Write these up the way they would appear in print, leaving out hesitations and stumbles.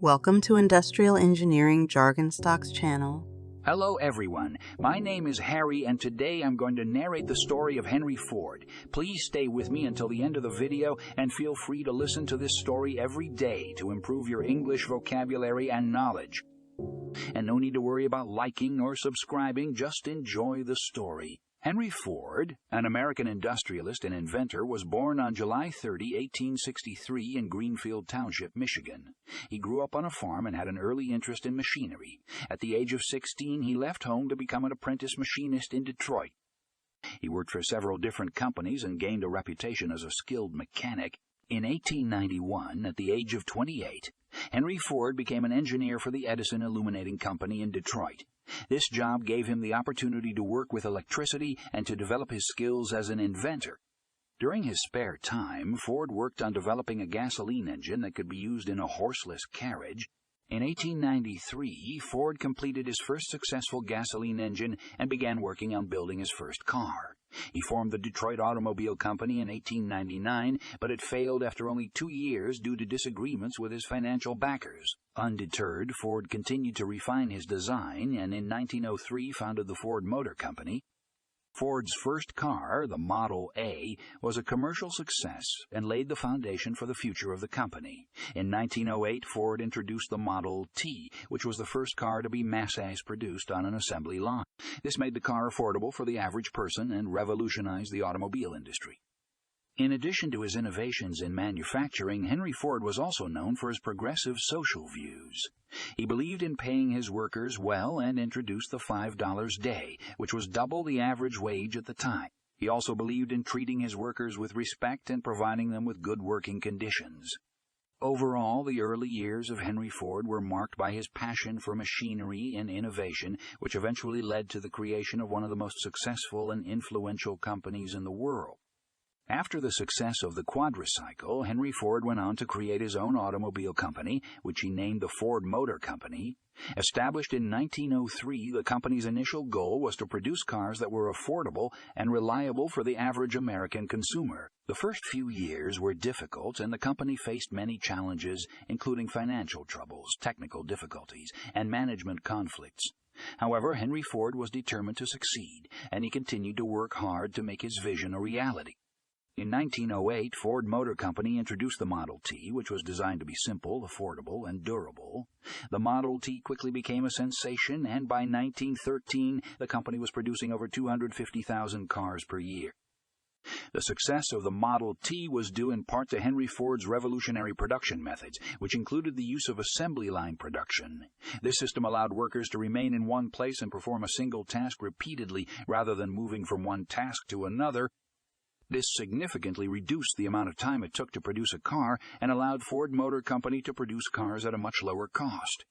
Welcome to Industrial Engineering Jargon Stocks channel. Hello everyone, my name is Harry and today I'm going to narrate the story of Henry Ford. Please stay with me until the end of the video and feel free to listen to this story every day to improve your English vocabulary and knowledge. And no need to worry about liking or subscribing, just enjoy the story. Henry Ford, an American industrialist and inventor, was born on July 30, 1863 in Greenfield Township, Michigan. He grew up on a farm and had an early interest in machinery. At the age of 16, he left home to become an apprentice machinist in Detroit. He worked for several different companies and gained a reputation as a skilled mechanic. In 1891, at the age of 28, Henry Ford became an engineer for the Edison Illuminating Company in Detroit. This job gave him the opportunity to work with electricity and to develop his skills as an inventor. During his spare time, Ford worked on developing a gasoline engine that could be used in a horseless carriage. In 1893, Ford completed his first successful gasoline engine and began working on building his first car. He formed the Detroit Automobile Company in 1899, but it failed after only 2 years due to disagreements with his financial backers. Undeterred, Ford continued to refine his design and in 1903 founded the Ford Motor Company. Ford's first car, the Model A, was a commercial success and laid the foundation for the future of the company. In 1908, Ford introduced the Model T, which was the first car to be mass produced on an assembly line. This made the car affordable for the average person and revolutionized the automobile industry. In addition to his innovations in manufacturing, Henry Ford was also known for his progressive social views. He believed in paying his workers well and introduced the $5 day, which was double the average wage at the time. He also believed in treating his workers with respect and providing them with good working conditions. Overall, the early years of Henry Ford were marked by his passion for machinery and innovation, which eventually led to the creation of one of the most successful and influential companies in the world. After the success of the quadricycle, Henry Ford went on to create his own automobile company, which he named the Ford Motor Company. Established in 1903, the company's initial goal was to produce cars that were affordable and reliable for the average American consumer. The first few years were difficult, and the company faced many challenges, including financial troubles, technical difficulties, and management conflicts. However, Henry Ford was determined to succeed, and he continued to work hard to make his vision a reality. In 1908, Ford Motor Company introduced the Model T, which was designed to be simple, affordable, and durable. The Model T quickly became a sensation, and by 1913, the company was producing over 250,000 cars per year. The success of the Model T was due in part to Henry Ford's revolutionary production methods, which included the use of assembly line production. This system allowed workers to remain in one place and perform a single task repeatedly rather than moving from one task to another. This significantly reduced the amount of time it took to produce a car and allowed Ford Motor Company to produce cars at a much lower cost.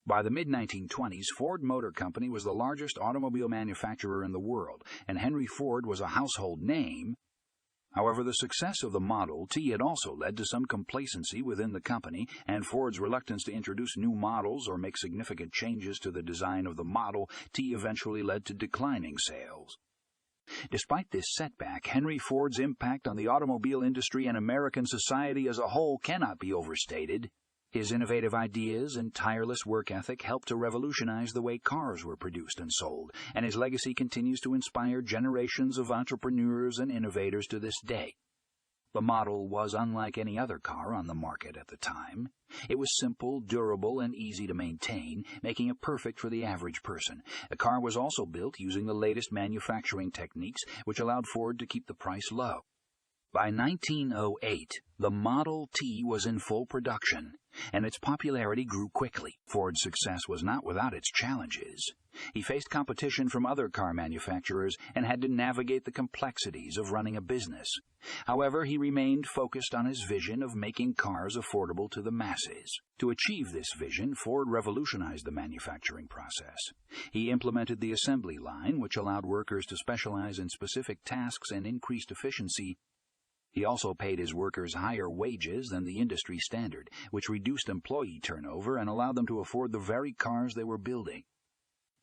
By the mid-1920s, Ford Motor Company was the largest automobile manufacturer in the world, and Henry Ford was a household name. However, the success of the Model T had also led to some complacency within the company, and Ford's reluctance to introduce new models or make significant changes to the design of the Model T eventually led to declining sales. Despite this setback, Henry Ford's impact on the automobile industry and American society as a whole cannot be overstated. His innovative ideas and tireless work ethic helped to revolutionize the way cars were produced and sold, and his legacy continues to inspire generations of entrepreneurs and innovators to this day. The model was unlike any other car on the market at the time. It was simple, durable, and easy to maintain, making it perfect for the average person. The car was also built using the latest manufacturing techniques, which allowed Ford to keep the price low. By 1908, the Model T was in full production, and its popularity grew quickly. Ford's success was not without its challenges. He faced competition from other car manufacturers and had to navigate the complexities of running a business. However, he remained focused on his vision of making cars affordable to the masses. To achieve this vision, Ford revolutionized the manufacturing process. He implemented the assembly line, which allowed workers to specialize in specific tasks and increased efficiency. He also paid his workers higher wages than the industry standard, which reduced employee turnover and allowed them to afford the very cars they were building.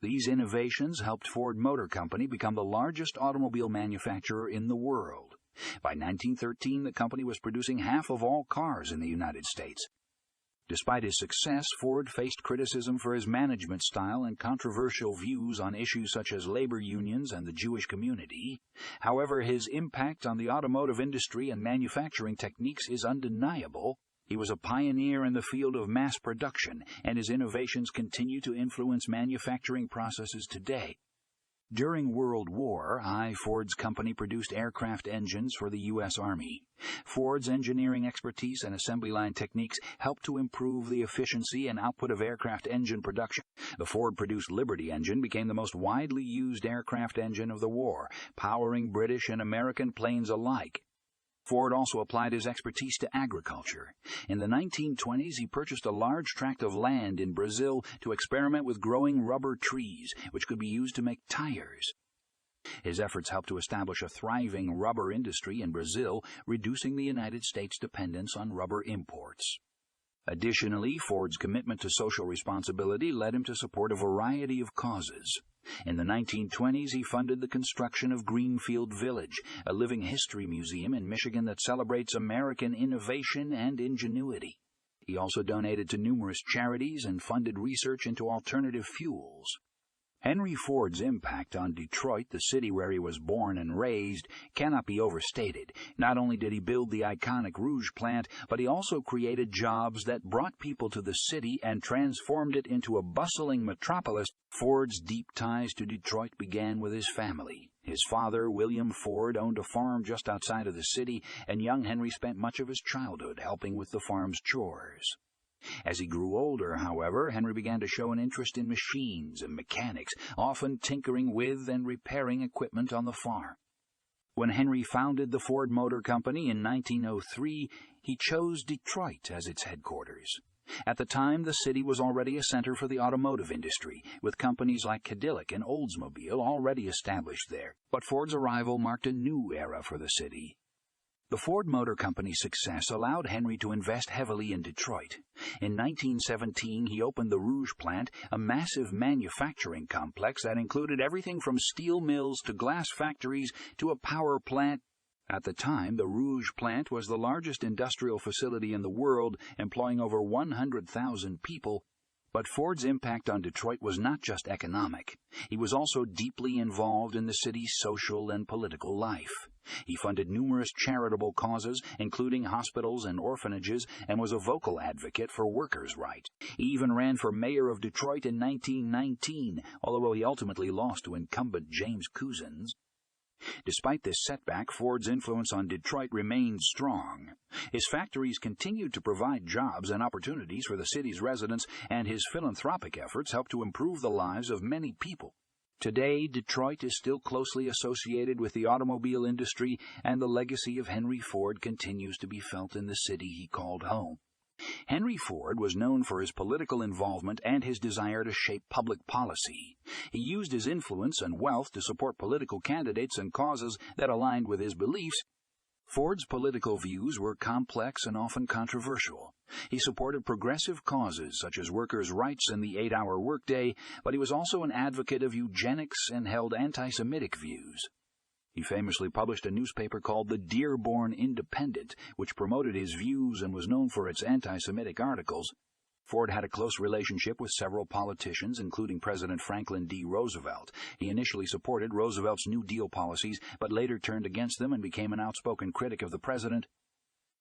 These innovations helped Ford Motor Company become the largest automobile manufacturer in the world. By 1913, the company was producing half of all cars in the United States. Despite his success, Ford faced criticism for his management style and controversial views on issues such as labor unions and the Jewish community. However, his impact on the automotive industry and manufacturing techniques is undeniable. He was a pioneer in the field of mass production, and his innovations continue to influence manufacturing processes today. During World War I, Ford's company produced aircraft engines for the U.S. Army. Ford's engineering expertise and assembly line techniques helped to improve the efficiency and output of aircraft engine production. The Ford-produced Liberty engine became the most widely used aircraft engine of the war, powering British and American planes alike. Ford also applied his expertise to agriculture. In the 1920s, he purchased a large tract of land in Brazil to experiment with growing rubber trees, which could be used to make tires. His efforts helped to establish a thriving rubber industry in Brazil, reducing the United States' dependence on rubber imports. Additionally, Ford's commitment to social responsibility led him to support a variety of causes. In the 1920s, he funded the construction of Greenfield Village, a living history museum in Michigan that celebrates American innovation and ingenuity. He also donated to numerous charities and funded research into alternative fuels. Henry Ford's impact on Detroit, the city where he was born and raised, cannot be overstated. Not only did he build the iconic Rouge plant, but he also created jobs that brought people to the city and transformed it into a bustling metropolis. Ford's deep ties to Detroit began with his family. His father, William Ford, owned a farm just outside of the city, and young Henry spent much of his childhood helping with the farm's chores. As he grew older, however, Henry began to show an interest in machines and mechanics, often tinkering with and repairing equipment on the farm. When Henry founded the Ford Motor Company in 1903, he chose Detroit as its headquarters. At the time, the city was already a center for the automotive industry, with companies like Cadillac and Oldsmobile already established there. But Ford's arrival marked a new era for the city. The Ford Motor Company's success allowed Henry to invest heavily in Detroit. In 1917, he opened the Rouge plant, a massive manufacturing complex that included everything from steel mills to glass factories to a power plant. At the time, the Rouge plant was the largest industrial facility in the world, employing over 100,000 people. But Ford's impact on Detroit was not just economic. He was also deeply involved in the city's social and political life. He funded numerous charitable causes, including hospitals and orphanages, and was a vocal advocate for workers' rights. He even ran for mayor of Detroit in 1919, although he ultimately lost to incumbent James Couzens. Despite this setback, Ford's influence on Detroit remained strong. His factories continued to provide jobs and opportunities for the city's residents, and his philanthropic efforts helped to improve the lives of many people. Today, Detroit is still closely associated with the automobile industry, and the legacy of Henry Ford continues to be felt in the city he called home. Henry Ford was known for his political involvement and his desire to shape public policy. He used his influence and wealth to support political candidates and causes that aligned with his beliefs. Ford's political views were complex and often controversial. He supported progressive causes such as workers' rights and the 8-hour workday, but he was also an advocate of eugenics and held anti-Semitic views. He famously published a newspaper called the Dearborn Independent, which promoted his views and was known for its anti-Semitic articles. Ford had a close relationship with several politicians, including President Franklin D. Roosevelt. He initially supported Roosevelt's New Deal policies, but later turned against them and became an outspoken critic of the president.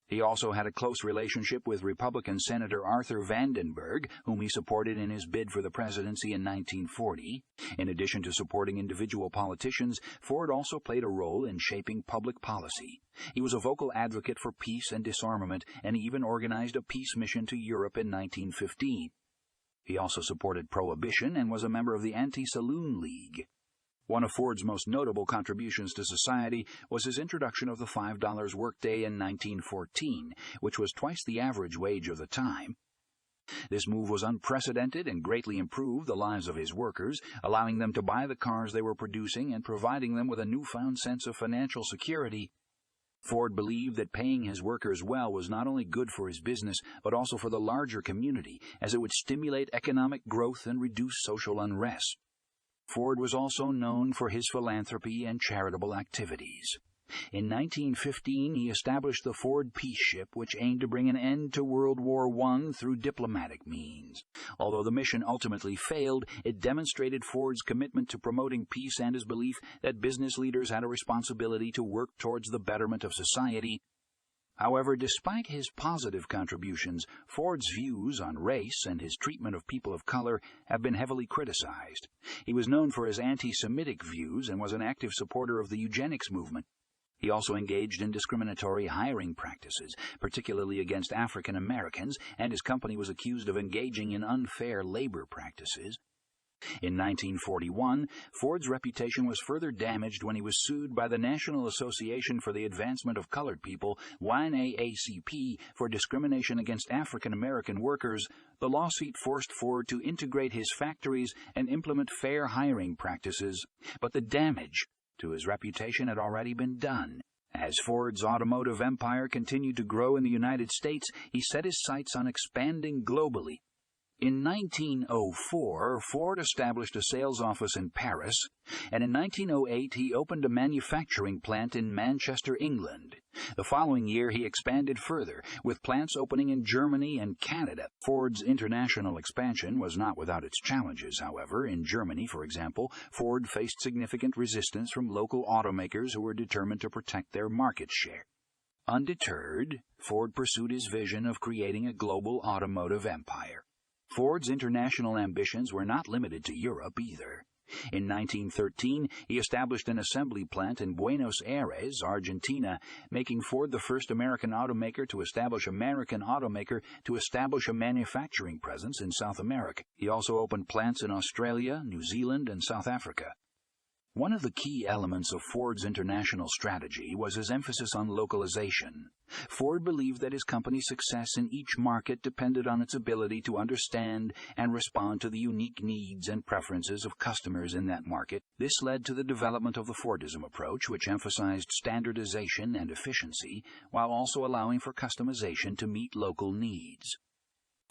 He also had a close relationship with Republican Senator Arthur Vandenberg, whom he supported in his bid for the presidency in 1940. In addition to supporting individual politicians, Ford also played a role in shaping public policy. He was a vocal advocate for peace and disarmament, and he even organized a peace mission to Europe in 1915. He also supported prohibition and was a member of the Anti-Saloon League. One of Ford's most notable contributions to society was his introduction of the $5 workday in 1914, which was twice the average wage of the time. This move was unprecedented and greatly improved the lives of his workers, allowing them to buy the cars they were producing and providing them with a newfound sense of financial security. Ford believed that paying his workers well was not only good for his business, but also for the larger community, as it would stimulate economic growth and reduce social unrest. Ford was also known for his philanthropy and charitable activities. In 1915, he established the Ford Peace Ship, which aimed to bring an end to World War I through diplomatic means. Although the mission ultimately failed, it demonstrated Ford's commitment to promoting peace and his belief that business leaders had a responsibility to work towards the betterment of society. However, despite his positive contributions, Ford's views on race and his treatment of people of color have been heavily criticized. He was known for his anti-Semitic views and was an active supporter of the eugenics movement. He also engaged in discriminatory hiring practices, particularly against African Americans, and his company was accused of engaging in unfair labor practices. In 1941, Ford's reputation was further damaged when he was sued by the National Association for the Advancement of Colored People, NAACP, for discrimination against African American workers. The lawsuit forced Ford to integrate his factories and implement fair hiring practices, but the damage to his reputation had already been done. As Ford's automotive empire continued to grow in the United States, he set his sights on expanding globally. In 1904, Ford established a sales office in Paris, and in 1908 he opened a manufacturing plant in Manchester, England. The following year he expanded further, with plants opening in Germany and Canada. Ford's international expansion was not without its challenges, however. In Germany, for example, Ford faced significant resistance from local automakers who were determined to protect their market share. Undeterred, Ford pursued his vision of creating a global automotive empire. Ford's international ambitions were not limited to Europe either. In 1913, he established an assembly plant in Buenos Aires, Argentina, making Ford the first American automaker to establish a manufacturing presence in South America. He also opened plants in Australia, New Zealand, and South Africa. One of the key elements of Ford's international strategy was his emphasis on localization. Ford believed that his company's success in each market depended on its ability to understand and respond to the unique needs and preferences of customers in that market. This led to the development of the Fordism approach, which emphasized standardization and efficiency, while also allowing for customization to meet local needs.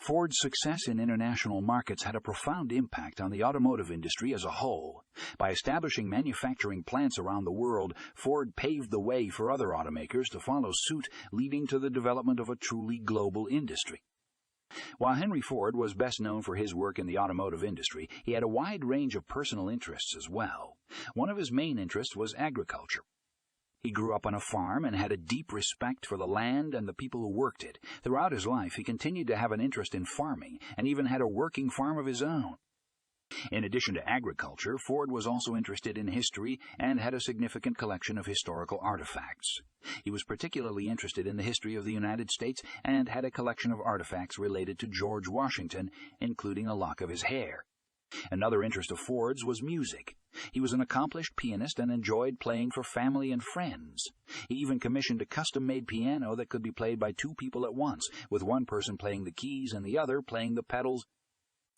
Ford's success in international markets had a profound impact on the automotive industry as a whole. By establishing manufacturing plants around the world, Ford paved the way for other automakers to follow suit, leading to the development of a truly global industry. While Henry Ford was best known for his work in the automotive industry, he had a wide range of personal interests as well. One of his main interests was agriculture. He grew up on a farm and had a deep respect for the land and the people who worked it. Throughout his life, he continued to have an interest in farming and even had a working farm of his own. In addition to agriculture, Ford was also interested in history and had a significant collection of historical artifacts. He was particularly interested in the history of the United States and had a collection of artifacts related to George Washington, including a lock of his hair. Another interest of Ford's was music. He was an accomplished pianist and enjoyed playing for family and friends. He even commissioned a custom-made piano that could be played by two people at once, with one person playing the keys and the other playing the pedals.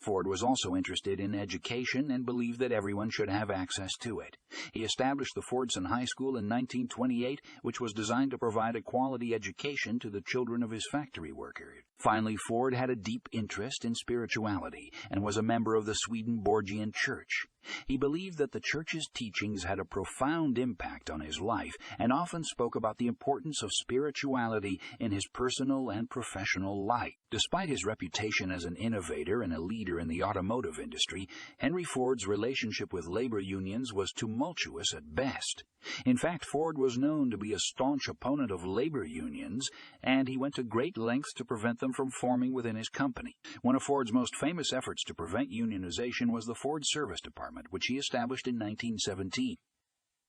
Ford was also interested in education and believed that everyone should have access to it. He established the Fordson High School in 1928, which was designed to provide a quality education to the children of his factory workers. Finally, Ford had a deep interest in spirituality and was a member of the Swedenborgian Church. He believed that the Church's teachings had a profound impact on his life and often spoke about the importance of spirituality in his personal and professional life. Despite his reputation as an innovator and a leader in the automotive industry, Henry Ford's relationship with labor unions was tumultuous at best. In fact, Ford was known to be a staunch opponent of labor unions, and he went to great lengths to prevent them from forming within his company. One of Ford's most famous efforts to prevent unionization was the Ford Service Department, which he established in 1917.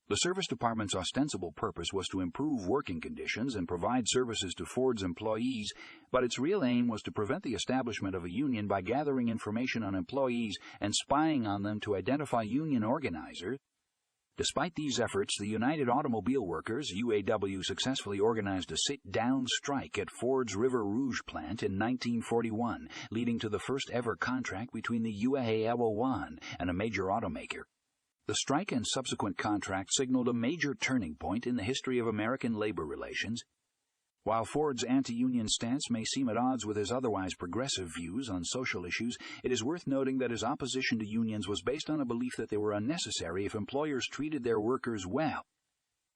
The Service Department's ostensible purpose was to improve working conditions and provide services to Ford's employees, but its real aim was to prevent the establishment of a union by gathering information on employees and spying on them to identify union organizers. Despite these efforts, the United Automobile Workers, UAW, successfully organized a sit-down strike at Ford's River Rouge plant in 1941, leading to the first-ever contract between the UAW and a major automaker. The strike and subsequent contract signaled a major turning point in the history of American labor relations. While Ford's anti-union stance may seem at odds with his otherwise progressive views on social issues, it is worth noting that his opposition to unions was based on a belief that they were unnecessary if employers treated their workers well.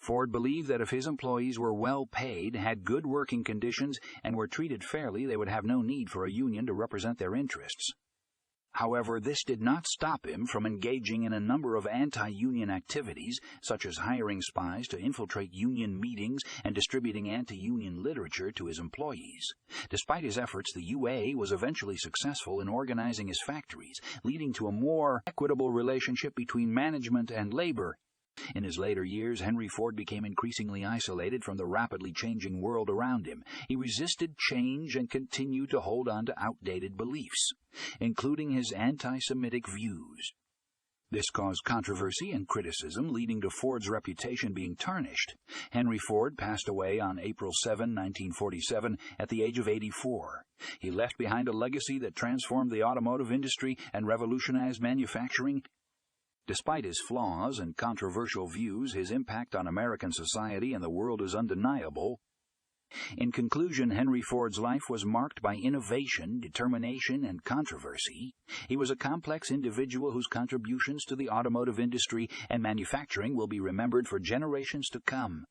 Ford believed that if his employees were well paid, had good working conditions, and were treated fairly, they would have no need for a union to represent their interests. However, this did not stop him from engaging in a number of anti-union activities, such as hiring spies to infiltrate union meetings and distributing anti-union literature to his employees. Despite his efforts, the UA was eventually successful in organizing his factories, leading to a more equitable relationship between management and labor. In his later years, Henry Ford became increasingly isolated from the rapidly changing world around him. He resisted change and continued to hold on to outdated beliefs, including his anti-Semitic views. This caused controversy and criticism, leading to Ford's reputation being tarnished. Henry Ford passed away on April 7, 1947, at the age of 84. He left behind a legacy that transformed the automotive industry and revolutionized manufacturing. Despite his flaws and controversial views, his impact on American society and the world is undeniable. In conclusion, Henry Ford's life was marked by innovation, determination, and controversy. He was a complex individual whose contributions to the automotive industry and manufacturing will be remembered for generations to come.